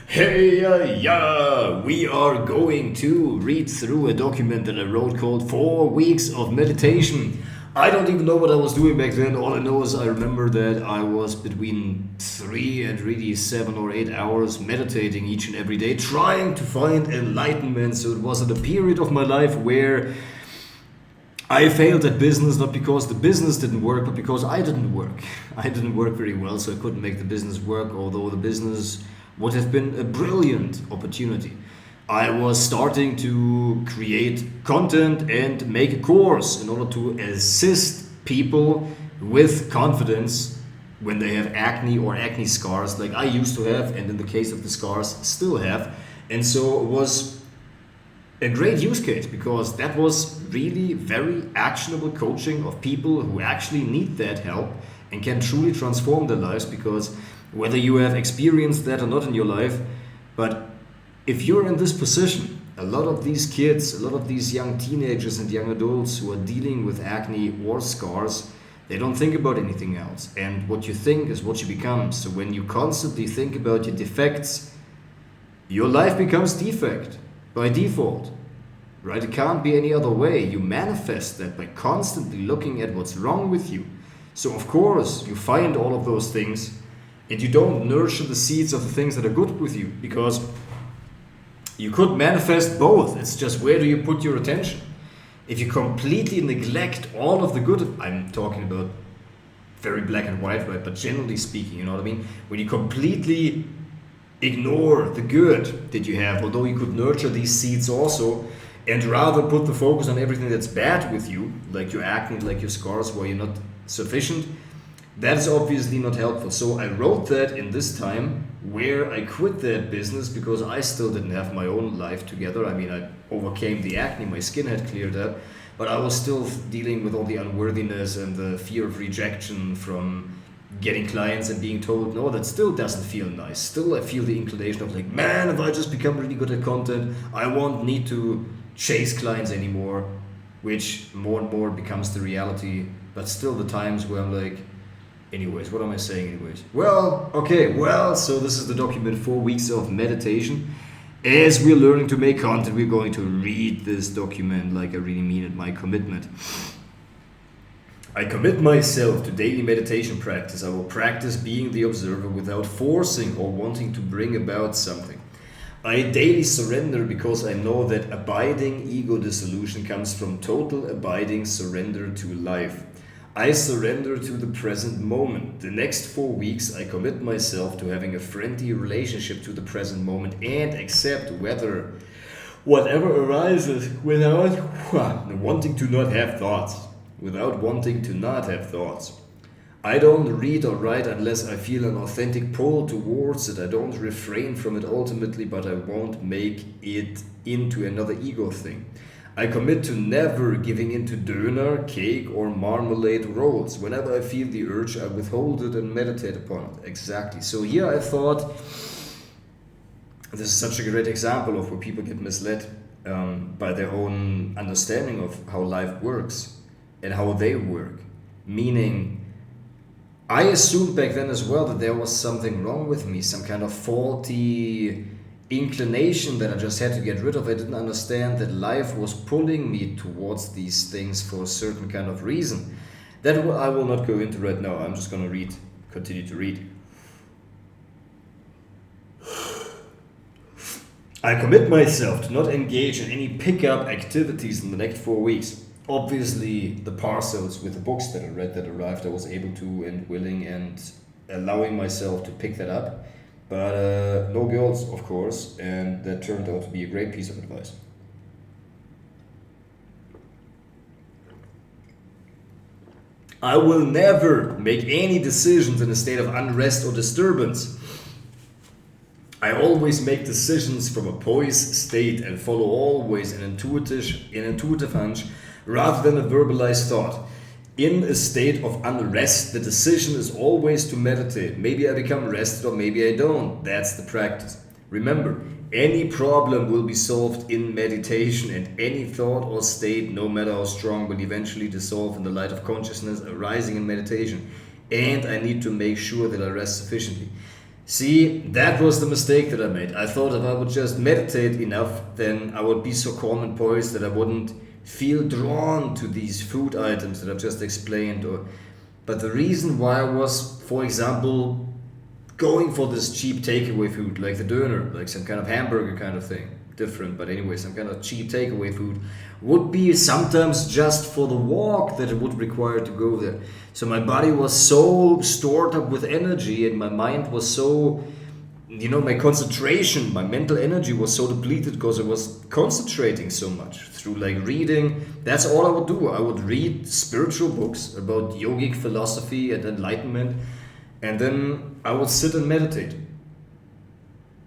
Hey, yeah, we are going to read through a document that I wrote called 4 Weeks of Meditation. I don't even know what I was doing back then. All I know is I remember that I was between 3 and really 7 or 8 hours meditating each and every day, trying to find enlightenment. So it was at a period of my life where I failed at business not because the business didn't work, but because I didn't work. I didn't work very well, so I couldn't make the business work, although the business would have been a brilliant opportunity. I was starting to create content and make a course in order to assist people with confidence when they have acne or acne scars, like I used to have, and in the case of the scars, still have. And so it was a great use case because that was really very actionable coaching of people who actually need that help and can truly transform their lives. Because whether you have experienced that or not in your life, but if you're in this position, a lot of these kids, a lot of these young teenagers and young adults who are dealing with acne or scars, they don't think about anything else, and what you think is what you become. So when you constantly think about your defects, your life becomes defect by default, right? It can't be any other way. You manifest that by constantly looking at what's wrong with you. So of course you find all of those things and you don't nurture the seeds of the things that are good with you, because you could manifest both. It's just, where do you put your attention? If you completely neglect all of the good, I'm talking about very black and white, right? But generally speaking, you know what I mean? When you completely ignore the good that you have, although you could nurture these seeds also, and rather put the focus on everything that's bad with you, like your acne, like your scars, where you're not sufficient, that is obviously not helpful. So I wrote that in this time where I quit that business because I still didn't have my own life together. I mean, I overcame the acne, my skin had cleared up, but I was still dealing with all the unworthiness and the fear of rejection from getting clients and being told, no, that still doesn't feel nice. Still, I feel the inclination of like, man, if I just become really good at content, I won't need to chase clients anymore, which more and more becomes the reality. But still the times where I'm like, anyways, what am I saying anyways? Well, okay, so this is the document 4 Weeks of Meditation. As we're learning to make content, we're going to read this document like I really mean it, my commitment. I commit myself to daily meditation practice. I will practice being the observer without forcing or wanting to bring about something. I daily surrender because I know that abiding ego dissolution comes from total abiding surrender to life. I surrender to the present moment. The next 4 weeks, I commit myself to having a friendly relationship to the present moment and accept whatever arises without wanting to not have thoughts. Without wanting to not have thoughts. I don't read or write unless I feel an authentic pull towards it. I don't refrain from it ultimately, but I won't make it into another ego thing. I commit to never giving in to döner, cake, or marmalade rolls. Whenever I feel the urge, I withhold it and meditate upon it. Exactly. So here I thought, this is such a great example of where people get misled by their own understanding of how life works and how they work. Meaning, I assumed back then as well that there was something wrong with me, some kind of faulty inclination that I just had to get rid of. I didn't understand that life was pulling me towards these things for a certain kind of reason. That I will not go into right now. I'm just going to continue to read. I commit myself to not engage in any pickup activities in the next 4 weeks. Obviously, the parcels with the books that I read that arrived, I was able to and willing and allowing myself to pick that up. But no girls, of course, and that turned out to be a great piece of advice. I will never make any decisions in a state of unrest or disturbance. I always make decisions from a poised state and follow always an intuitive hunch rather than a verbalized thought. In a state of unrest, the decision is always to meditate. Maybe I become rested or maybe I don't. That's the practice. Remember, any problem will be solved in meditation, and any thought or state, no matter how strong, will eventually dissolve in the light of consciousness arising in meditation. And I need to make sure that I rest sufficiently. See, that was the mistake that I made. I thought if I would just meditate enough, then I would be so calm and poised that I wouldn't feel drawn to these food items that I've just explained. But the reason why I was, for example, going for this cheap takeaway food, like the döner, like some kind of hamburger kind of thing, different, but anyway, some kind of cheap takeaway food, would be sometimes just for the walk that it would require to go there. So my body was so stored up with energy, and my mind was so, my concentration, my mental energy was so depleted because I was concentrating so much through like reading. That's all I would do. I would read spiritual books about yogic philosophy and enlightenment, and then I would sit and meditate.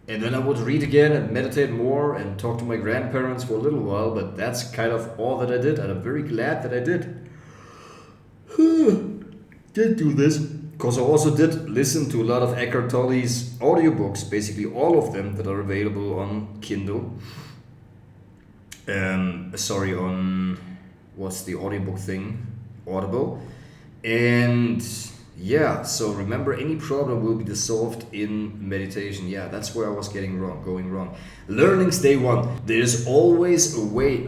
And then I would read again and meditate more and talk to my grandparents for a little while, but that's kind of all that I did, and I'm very glad that I did. Did do this. Because I also did listen to a lot of Eckhart Tolle's audiobooks, basically all of them that are available on Kindle. On, what's the audiobook thing? Audible. And yeah, so remember, any problem will be dissolved in meditation. Yeah, that's where I was going wrong. Learnings day one. There's always a way.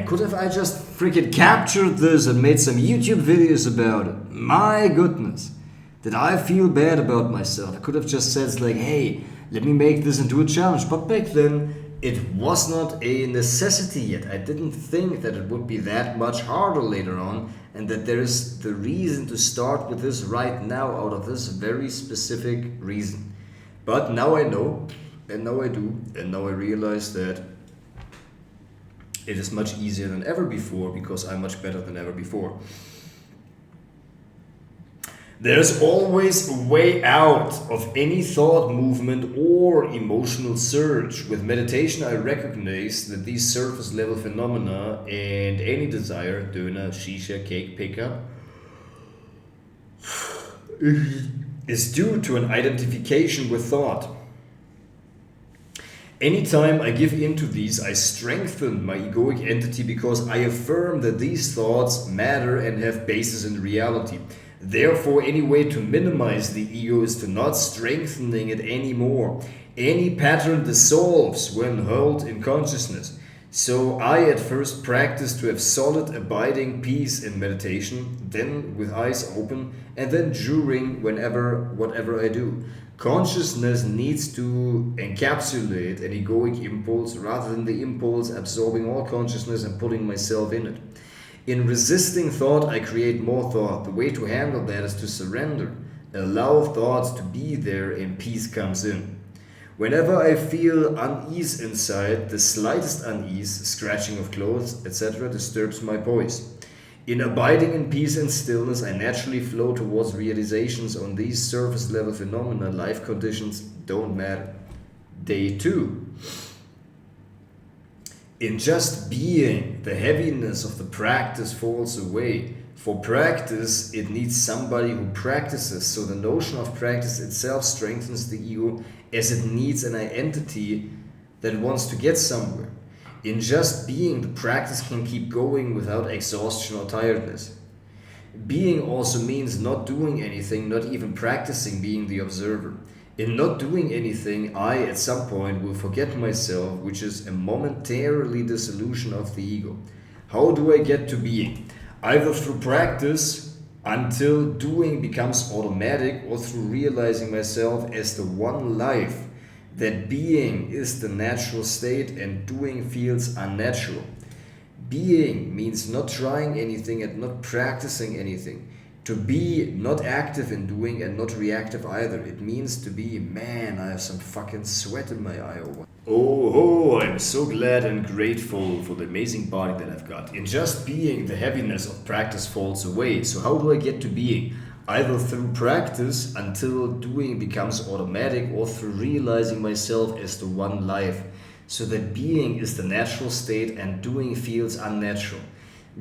Could have I just freaking captured this and made some YouTube videos about it? My goodness. Did I feel bad about myself? I could have just said like, hey, let me make this into a challenge. But back then, it was not a necessity yet. I didn't think that it would be that much harder later on, and that there is the reason to start with this right now out of this very specific reason. But now I know, and now I do, and now I realize that it is much easier than ever before because I'm much better than ever before. There's always a way out of any thought movement or emotional surge. With meditation, I recognize that these surface level phenomena and any desire, döner, shisha, cake pickup, is due to an identification with thought. Anytime I give in to these, I strengthen my egoic entity because I affirm that these thoughts matter and have basis in reality. Therefore, any way to minimize the ego is to not strengthening it anymore. Any pattern dissolves when held in consciousness. So I at first practice to have solid abiding peace in meditation, then with eyes open, and then during whatever I do. Consciousness needs to encapsulate an egoic impulse rather than the impulse absorbing all consciousness and putting myself in it. In resisting thought, I create more thought. The way to handle that is to surrender. Allow thoughts to be there and peace comes in. Whenever I feel unease inside, the slightest unease, scratching of clothes, etc., disturbs my poise. In abiding in peace and stillness, I naturally flow towards realizations on these surface level phenomena. Life conditions don't matter. Day 2. In just being, the heaviness of the practice falls away. For practice, it needs somebody who practices, so the notion of practice itself strengthens the ego as it needs an identity that wants to get somewhere. In just being, the practice can keep going without exhaustion or tiredness. Being also means not doing anything, not even practicing being the observer. In not doing anything, I at some point will forget myself, which is a momentarily dissolution of the ego. How do I get to being? Either through practice until doing becomes automatic, or through realizing myself as the one life, that being is the natural state and doing feels unnatural. Being means not trying anything and not practicing anything. To be not active in doing and not reactive either. It means to be, man, I have some fucking sweat in my eye. Oh, I'm so glad and grateful for the amazing body that I've got. In just being, the heaviness of practice falls away. So how do I get to being? Either through practice until doing becomes automatic, or through realizing myself as the one life, so that being is the natural state and doing feels unnatural.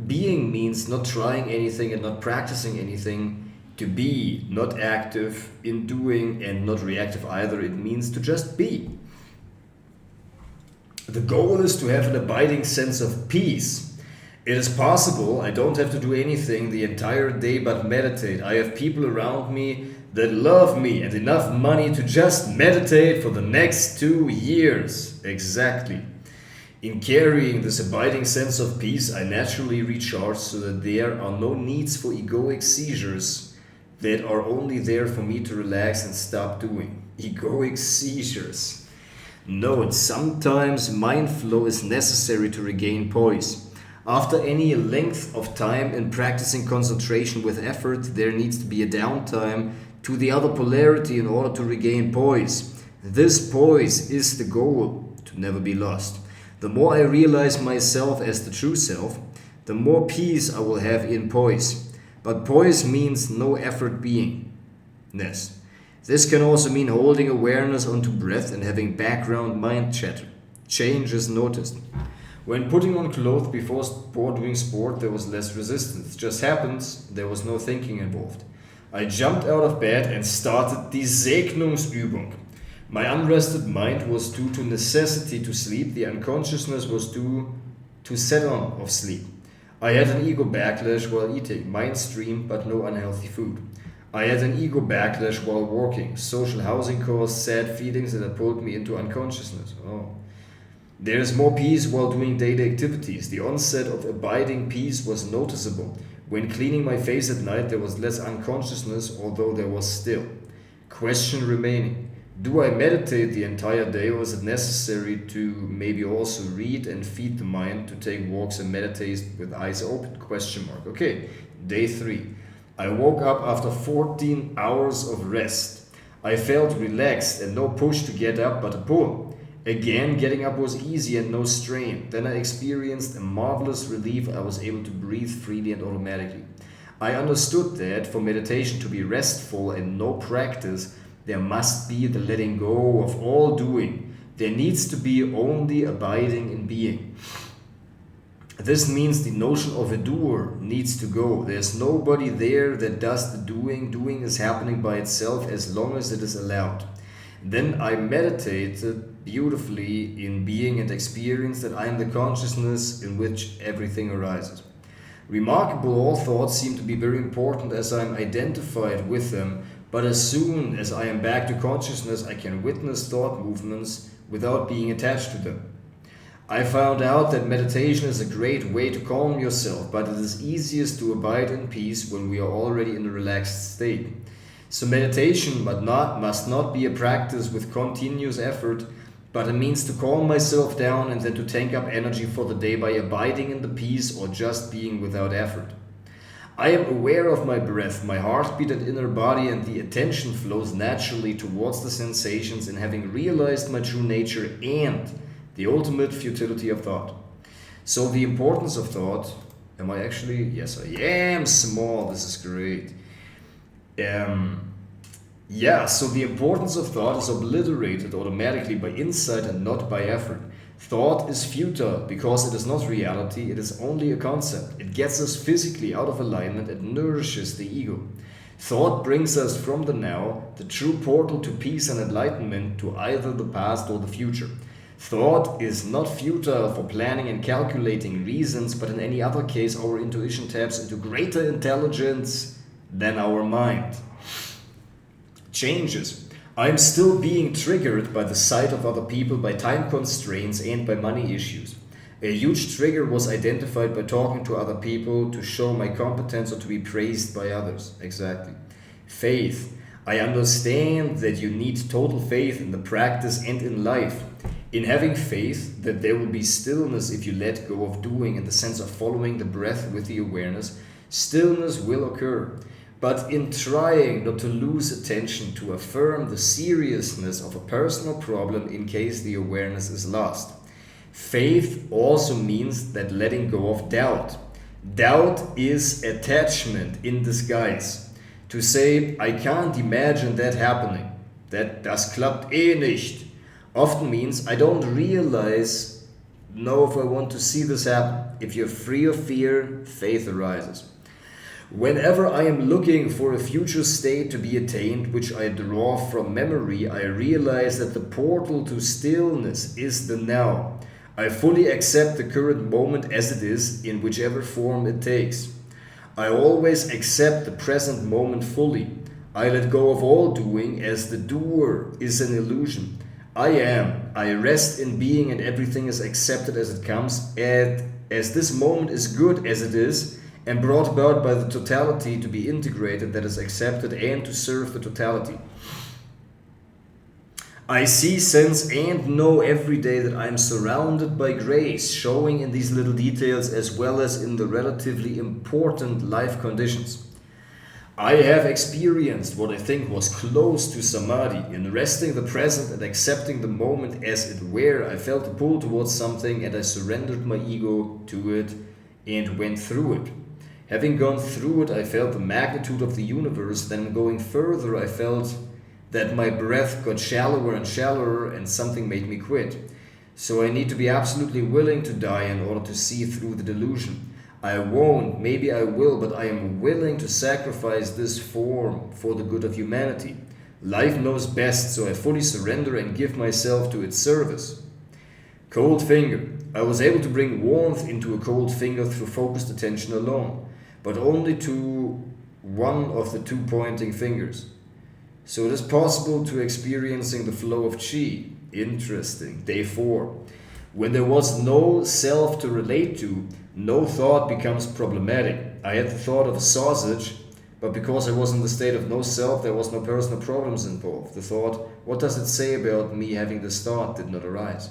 Being means not trying anything and not practicing anything. To be, not active in doing and not reactive either. It means to just be. The goal is to have an abiding sense of peace. It is possible. I don't have to do anything the entire day but meditate. I have people around me that love me and enough money to just meditate for the next 2 years. Exactly. In carrying this abiding sense of peace, I naturally recharge so that there are no needs for egoic seizures that are only there for me to relax and stop doing. Egoic seizures. Note, sometimes mind flow is necessary to regain poise. After any length of time in practicing concentration with effort, there needs to be a downtime to the other polarity in order to regain poise. This poise is the goal, to never be lost. The more I realize myself as the true self, the more peace I will have in poise. But poise means no effort beingness. This can also mean holding awareness onto breath and having background mind chatter. Change is noticed. When putting on clothes before doing sport, there was less resistance. It just happens, there was no thinking involved. I jumped out of bed and started die Segnungsübung. My unrested mind was due to necessity to sleep. The unconsciousness was due to set on of sleep. I had an ego backlash while eating, mainstream but no unhealthy food. I had an ego backlash while working, social housing costs, sad feelings that had pulled me into unconsciousness. There is more peace while doing daily activities. The onset of abiding peace was noticeable. When cleaning my face at night, there was less unconsciousness, although there was still. Question remaining. Do I meditate the entire day, or is it necessary to maybe also read and feed the mind, to take walks and meditate with eyes open? Question mark. Okay, day 3. I woke up after 14 hours of rest. I felt relaxed and no push to get up but a pull. Again, getting up was easy and no strain. Then I experienced a marvelous relief. I was able to breathe freely and automatically. I understood that for meditation to be restful and no practice, there must be the letting go of all doing. There needs to be only abiding in being. This means the notion of a doer needs to go. There's nobody there that does the doing. Doing is happening by itself as long as it is allowed. Then I meditated beautifully in being and experience that I am the consciousness in which everything arises. Remarkable, all thoughts seem to be very important as I am identified with them, but as soon as I am back to consciousness, I can witness thought movements without being attached to them. I found out that meditation is a great way to calm yourself, but it is easiest to abide in peace when we are already in a relaxed state. So meditation must not be a practice with continuous effort, but a means to calm myself down and then to tank up energy for the day by abiding in the peace or just being without effort. I am aware of my breath, my heartbeat and inner body, and the attention flows naturally towards the sensations in having realized my true nature and the ultimate futility of thought. So the importance of thought, am I actually? Yes, I am small, this is great. So the importance of thought is obliterated automatically by insight and not by effort. Thought is futile because it is not reality, it is only a concept. It gets us physically out of alignment and nourishes the ego. Thought brings us from the now, the true portal to peace and enlightenment, to either the past or the future. Thought is not futile for planning and calculating reasons, but in any other case our intuition taps into greater intelligence than our mind. Changes. I am still being triggered by the sight of other people, by time constraints and by money issues. A huge trigger was identified by talking to other people to show my competence or to be praised by others. Exactly. Faith. I understand that you need total faith in the practice and in life. In having faith that there will be stillness if you let go of doing, in the sense of following the breath with the awareness, stillness will occur. But in trying not to lose attention, to affirm the seriousness of a personal problem in case the awareness is lost. Faith also means that letting go of doubt. Doubt is attachment in disguise. To say, I can't imagine that happening, das klappt eh nicht, often means I don't know if I want to see this happen. If you're free of fear, faith arises. Whenever I am looking for a future state to be attained, which I draw from memory, I realize that the portal to stillness is the now. I fully accept the current moment as it is, in whichever form it takes. I always accept the present moment fully. I let go of all doing, as the doer is an illusion. I am. I rest in being, and everything is accepted as it comes, and as this moment is good as it is, and brought about by the totality to be integrated, that is accepted, and to serve the totality. I see, sense, and know every day that I am surrounded by grace, showing in these little details as well as in the relatively important life conditions. I have experienced what I think was close to samadhi, in resting the present and accepting the moment as it were. I felt a pull towards something and I surrendered my ego to it and went through it. Having gone through it, I felt the magnitude of the universe. Then going further, I felt that my breath got shallower and shallower and something made me quit. So I need to be absolutely willing to die in order to see through the delusion. I won't, maybe I will, but I am willing to sacrifice this form for the good of humanity. Life knows best, so I fully surrender and give myself to its service. Cold finger. I was able to bring warmth into a cold finger through focused attention alone, but only to one of the two pointing fingers. So it is possible to experiencing the flow of chi. Interesting. Day 4. When there was no self to relate to, no thought becomes problematic. I had the thought of a sausage, but because I was in the state of no self, there was no personal problems involved. The thought, what does it say about me having this thought, did not arise.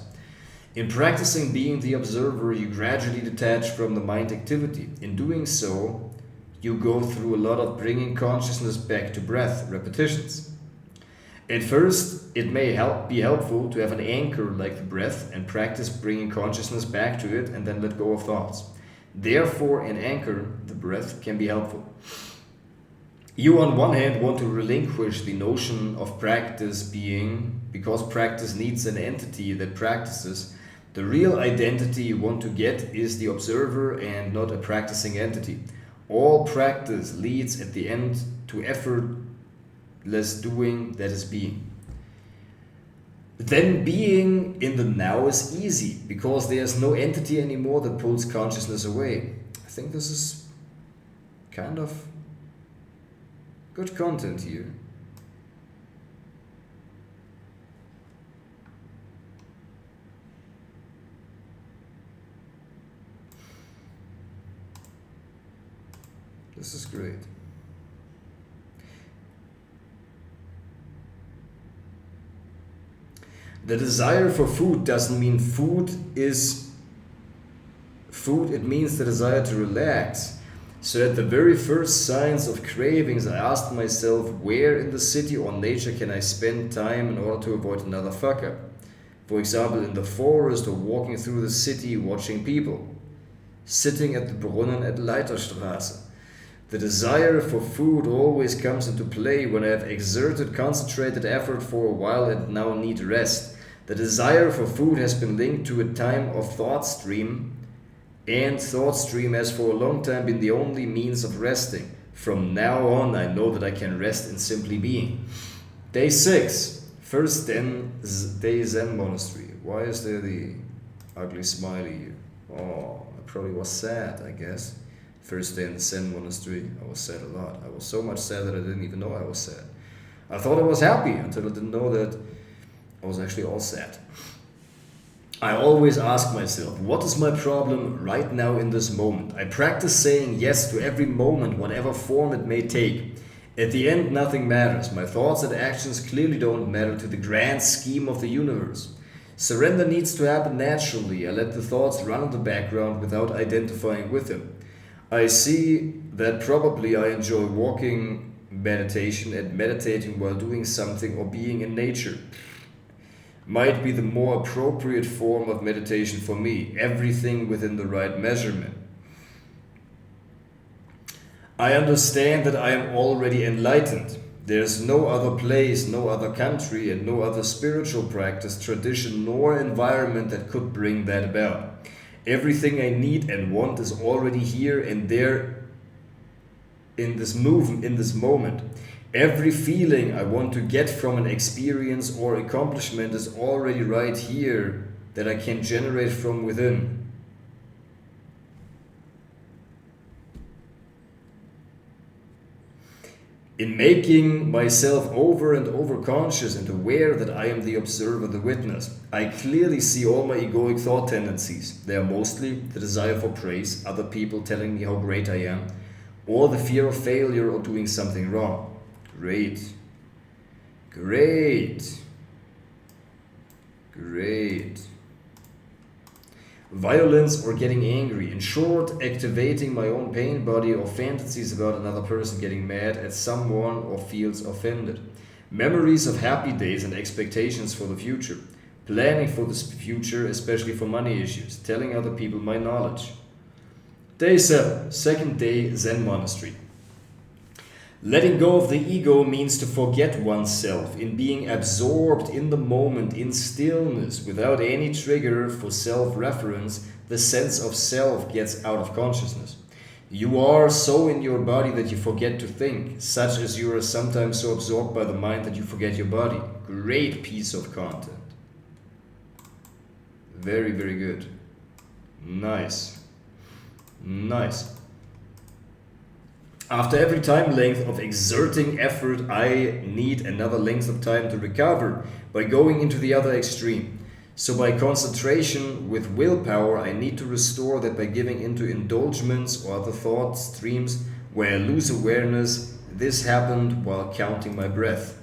In practicing being the observer, you gradually detach from the mind activity. In doing so, you go through a lot of bringing consciousness back to breath, repetitions. At first, it may be helpful to have an anchor like the breath and practice bringing consciousness back to it and then let go of thoughts. Therefore, an anchor, the breath, can be helpful. You on one hand want to relinquish the notion of practice being, because practice needs an entity that practices. The real identity you want to get is the observer and not a practicing entity. All practice leads at the end to effortless doing, that is being. Then being in the now is easy because there's no entity anymore that pulls consciousness away. I think this is kind of good content here. This is great. The desire for food doesn't mean food is food, it means the desire to relax. So at the very first signs of cravings, I asked myself, where in the city or nature can I spend time in order to avoid another fuck up? For example, in the forest or walking through the city watching people. Sitting at the Brunnen at Leiterstraße. The desire for food always comes into play when I have exerted concentrated effort for a while and now need rest. The desire for food has been linked to a time of thought stream, and thought stream has for a long time been the only means of resting. From now on, I know that I can rest in simply being. Day 6, first day Zen monastery. Why is there the ugly smiley here? Oh, I probably was sad, I guess. First day in the Zen monastery, I was sad a lot. I was so much sad that I didn't even know I was sad. I thought I was happy until I didn't know that I was actually all sad. I always ask myself, what is my problem right now in this moment? I practice saying yes to every moment, whatever form it may take. At the end, nothing matters. My thoughts and actions clearly don't matter to the grand scheme of the universe. Surrender needs to happen naturally. I let the thoughts run in the background without identifying with them. I see that probably I enjoy walking meditation and meditating while doing something or being in nature. Might be the more appropriate form of meditation for me, everything within the right measurement. I understand that I am already enlightened. There's no other place, no other country, and no other spiritual practice, tradition, nor environment that could bring that about. Everything I need and want is already here and there in this moment. Every feeling I want to get from an experience or accomplishment is already right here that I can generate from within. In making myself over and over conscious and aware that I am the observer, the witness, I clearly see all my egoic thought tendencies. They are mostly the desire for praise, other people telling me how great I am, or the fear of failure or doing something wrong. Great. Great. Great. Violence or getting angry. In short, activating my own pain body or fantasies about another person getting mad at someone or feels offended. Memories of happy days and expectations for the future. Planning for the future, especially for money issues. Telling other people my knowledge. Day 7, second day, Zen monastery. Letting go of the ego means to forget oneself in being absorbed in the moment, in stillness, without any trigger for self-reference. The sense of self gets out of consciousness. You are so in your body that you forget to think, such as you are sometimes so absorbed by the mind that you forget your body. Great piece of content. Very, very good. Nice. Nice. After every time length of exerting effort, I need another length of time to recover by going into the other extreme. So by concentration with willpower, I need to restore that by giving into indulgements or other thought streams where I lose awareness. This happened while counting my breath.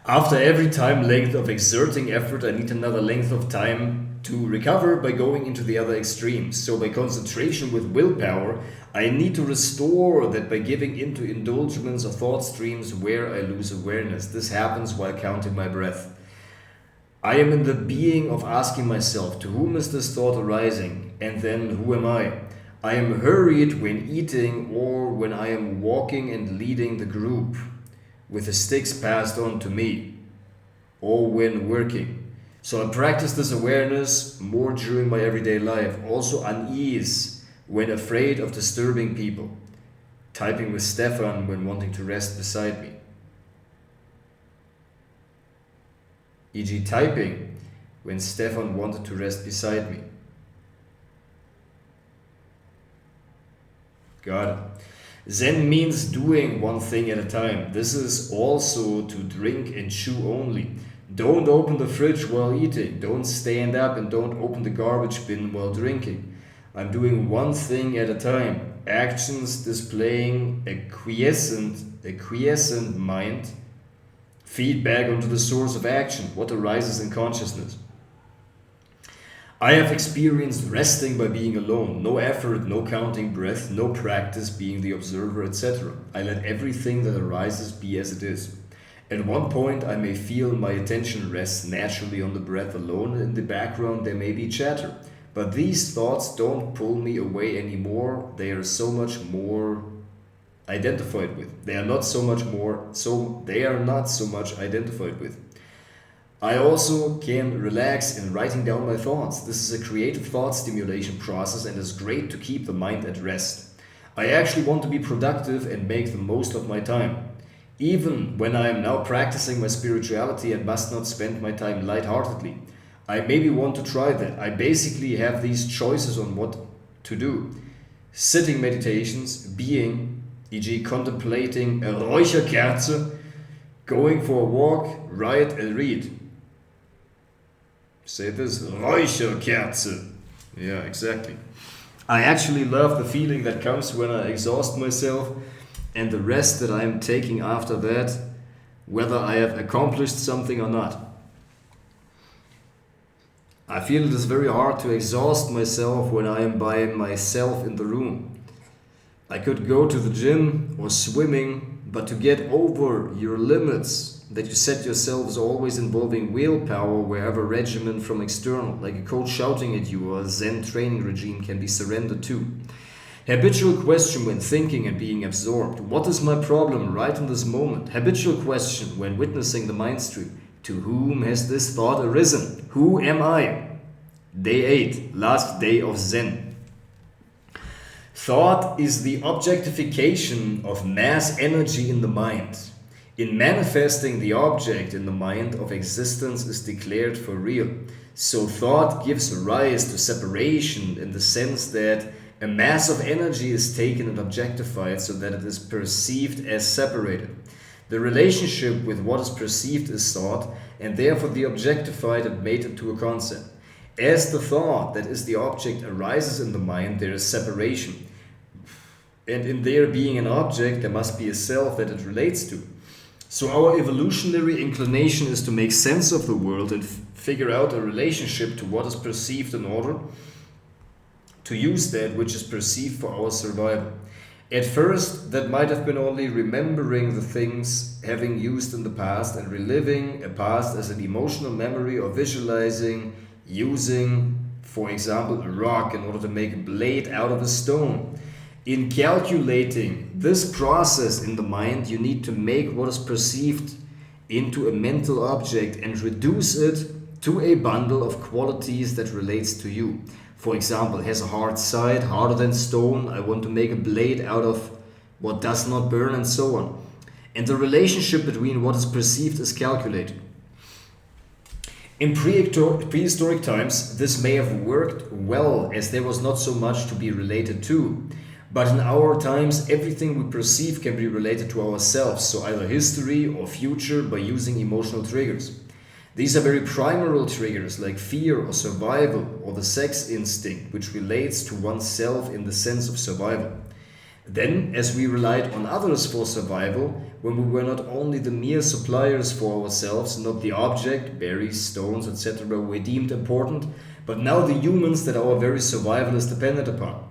After every time length of exerting effort, I need another length of time to recover by going into the other extreme. So by concentration with willpower, I need to restore that by giving into indulgements or thought streams where I lose awareness. This happens while counting my breath. I am in the being of asking myself, to whom is this thought arising? And then, who am I? I am hurried when eating or when I am walking and leading the group with the sticks passed on to me, or when working. So I practice this awareness more during my everyday life. Also unease when afraid of disturbing people. Typing with Stefan when wanting to rest beside me. E.g. typing when Stefan wanted to rest beside me. Got it. Zen means doing one thing at a time. This is also to drink and chew only. Don't open the fridge while eating. Don't stand up and don't open the garbage bin while drinking. I'm doing one thing at a time. Actions displaying a quiescent mind. Feedback onto the source of action, what arises in consciousness. I have experienced resting by being alone. No effort, no counting breath, no practice being the observer, etc. I let everything that arises be as it is. At one point, I may feel my attention rests naturally on the breath alone. In the background, there may be chatter. But these thoughts don't pull me away anymore. They are so much more identified with. They are not so much identified with. I also can relax in writing down my thoughts. This is a creative thought stimulation process and is great to keep the mind at rest. I actually want to be productive and make the most of my time. Even when I am now practicing my spirituality and must not spend my time lightheartedly, I maybe want to try that. I basically have these choices on what to do. Sitting meditations, being, e.g. contemplating a Räucherkerze, going for a walk, write and read. Say this, Räucherkerze. Yeah, exactly. I actually love the feeling that comes when I exhaust myself and the rest that I am taking after that, whether I have accomplished something or not. I feel it is very hard to exhaust myself when I am by myself in the room. I could go to the gym or swimming, but to get over your limits that you set yourself is always involving willpower wherever regimen from external, like a coach shouting at you or a Zen training regime, can be surrendered to. Habitual question when thinking and being absorbed. What is my problem right in this moment? Habitual question when witnessing the mind stream. To whom has this thought arisen? Who am I? Day 8, last day of Zen. Thought is the objectification of mass energy in the mind. In manifesting, the object in the mind of existence is declared for real. So thought gives rise to separation in the sense that A mass of energy is taken and objectified so that it is perceived as separated. The relationship with what is perceived is thought, and therefore the objectified and made into a concept. As the thought, that is the object, arises in the mind, there is separation. And in there being an object, there must be a self that it relates to. So our evolutionary inclination is to make sense of the world and figure out a relationship to what is perceived in order to use that which is perceived for our survival. At first, that might have been only remembering the things having used in the past and reliving a past as an emotional memory, or visualizing using, for example, a rock in order to make a blade out of a stone. In calculating this process in the mind, you need to make what is perceived into a mental object and reduce it to a bundle of qualities that relates to you. For example, has a hard side, harder than stone. I want to make a blade out of what does not burn, and so on. And the relationship between what is perceived is calculated. In prehistoric times, this may have worked well, as there was not so much to be related to. But in our times, everything we perceive can be related to ourselves, so either history or future, by using emotional triggers. These are very primal triggers like fear or survival, or the sex instinct, which relates to oneself in the sense of survival. Then, as we relied on others for survival, when we were not only the mere suppliers for ourselves, not the object, berries, stones, etc., were deemed important, but now the humans that our very survival is dependent upon.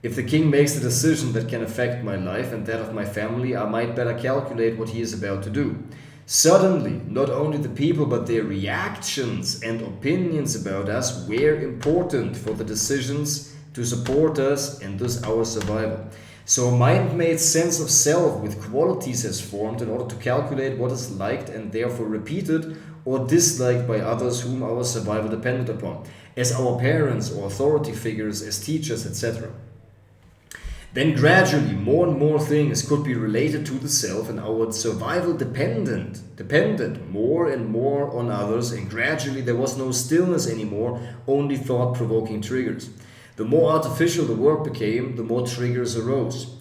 If the king makes a decision that can affect my life and that of my family, I might better calculate what he is about to do. Suddenly, not only the people but their reactions and opinions about us were important for the decisions to support us and thus our survival. So a mind-made sense of self with qualities has formed in order to calculate what is liked and therefore repeated or disliked by others whom our survival depended upon, as our parents or authority figures, as teachers, etc. Then gradually more and more things could be related to the self, and our survival depended more and more on others, and gradually there was no stillness anymore, only thought-provoking triggers. The more artificial the work became, the more triggers arose.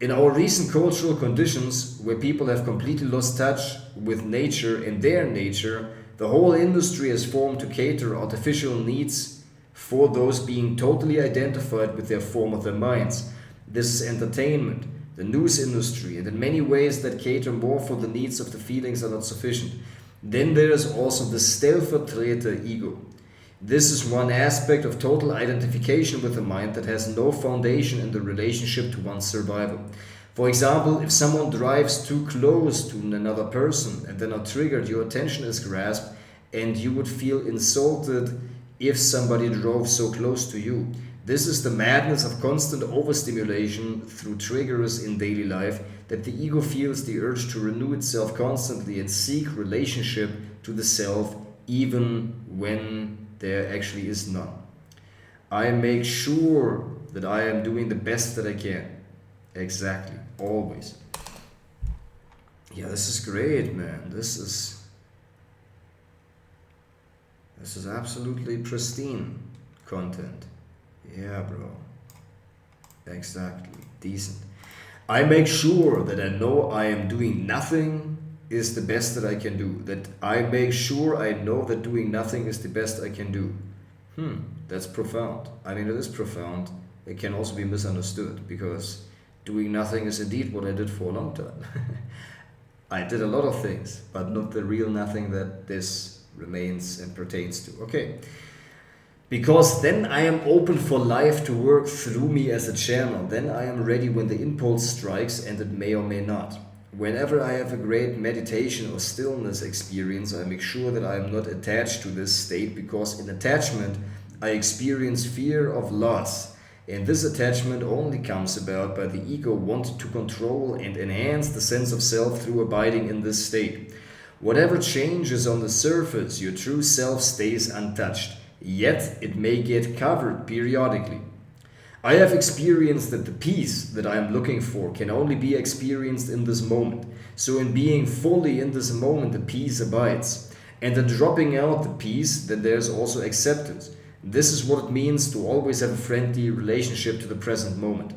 In our recent cultural conditions, where people have completely lost touch with nature and their nature, the whole industry has formed to cater artificial needs for those being totally identified with their form of their minds. This is entertainment, the news industry, and in many ways that cater more for the needs of the feelings are not sufficient. Then there is also the Stellvertreter ego. This is one aspect of total identification with the mind that has no foundation in the relationship to one's survival. For example, if someone drives too close to another person and then are triggered, your attention is grasped and you would feel insulted if somebody drove so close to you. This is the madness of constant overstimulation through triggers in daily life, that the ego feels the urge to renew itself constantly and seek relationship to the self even when there actually is none. I make sure that I am doing the best that I can. Exactly, always. Yeah, this is great, man. This is absolutely pristine content. Yeah, bro. Exactly. Decent. I make sure that I know I am doing nothing is the best that I can do. That I make sure I know that doing nothing is the best I can do. That's profound. I mean, it is profound. It can also be misunderstood, because doing nothing is indeed what I did for a long time. I did a lot of things, but not the real nothing that this remains and pertains to. Okay. Because then I am open for life to work through me as a channel. Then I am ready when the impulse strikes, and it may or may not. Whenever I have a great meditation or stillness experience, I make sure that I am not attached to this state, because in attachment I experience fear of loss. And this attachment only comes about by the ego wanting to control and enhance the sense of self through abiding in this state. Whatever changes on the surface, your true self stays untouched, yet it may get covered periodically. I have experienced that the peace that I am looking for can only be experienced in this moment. So in being fully in this moment, the peace abides. And in dropping out the peace, then there's also acceptance. This is what it means to always have a friendly relationship to the present moment.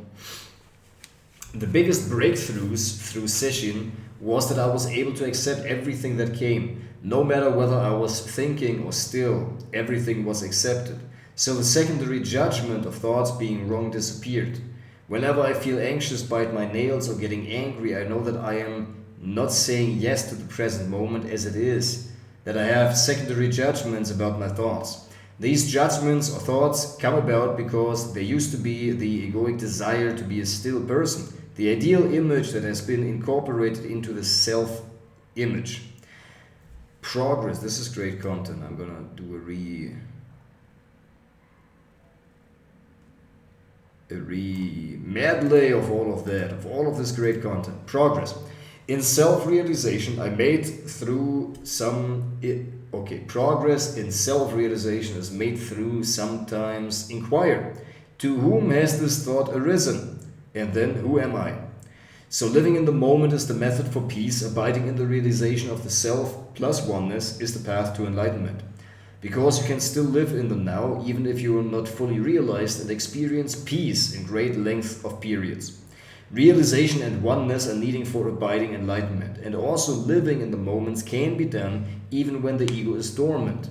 The biggest breakthroughs through session was that I was able to accept everything that came. No matter whether I was thinking or still, everything was accepted. So the secondary judgment of thoughts being wrong disappeared. Whenever I feel anxious, bite my nails, or getting angry, I know that I am not saying yes to the present moment as it is, that I have secondary judgments about my thoughts. These judgments or thoughts come about because there used to be the egoic desire to be a still person, the ideal image that has been incorporated into the self-image. Progress, this is great content. I'm gonna do a medley of all of that, of all of this great content. Progress. In self-realization, I made through progress in self-realization is made through sometimes inquire. To whom has this thought arisen? And then, who am I? So living in the moment is the method for peace. Abiding in the realization of the self plus oneness is the path to enlightenment. Because you can still live in the now, even if you are not fully realized, and experience peace in great length of periods. Realization and oneness are needing for abiding enlightenment, and also living in the moments can be done even when the ego is dormant.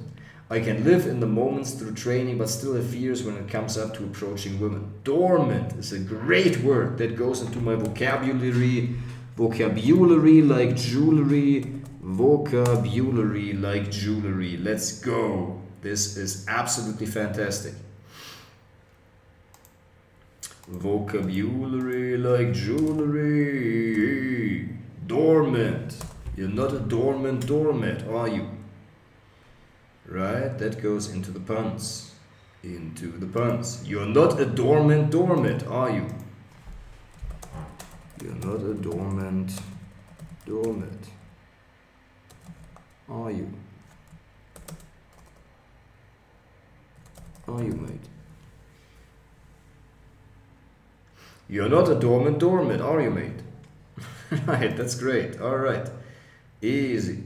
I can live in the moments through training, but still have fears when it comes up to approaching women. Dormant is a great word that goes into my vocabulary like jewelry. Vocabulary like jewelry. Let's go. This is absolutely fantastic. Vocabulary like jewelry. Dormant. You're not a dormant doormat, are you? Right? That goes into the puns. Into the puns. You're not a dormant doormat, are you? You're not a dormant doormat, are you? Are you, mate? You're not a dormant doormat, are you, mate? Right, that's great. All right. Easy.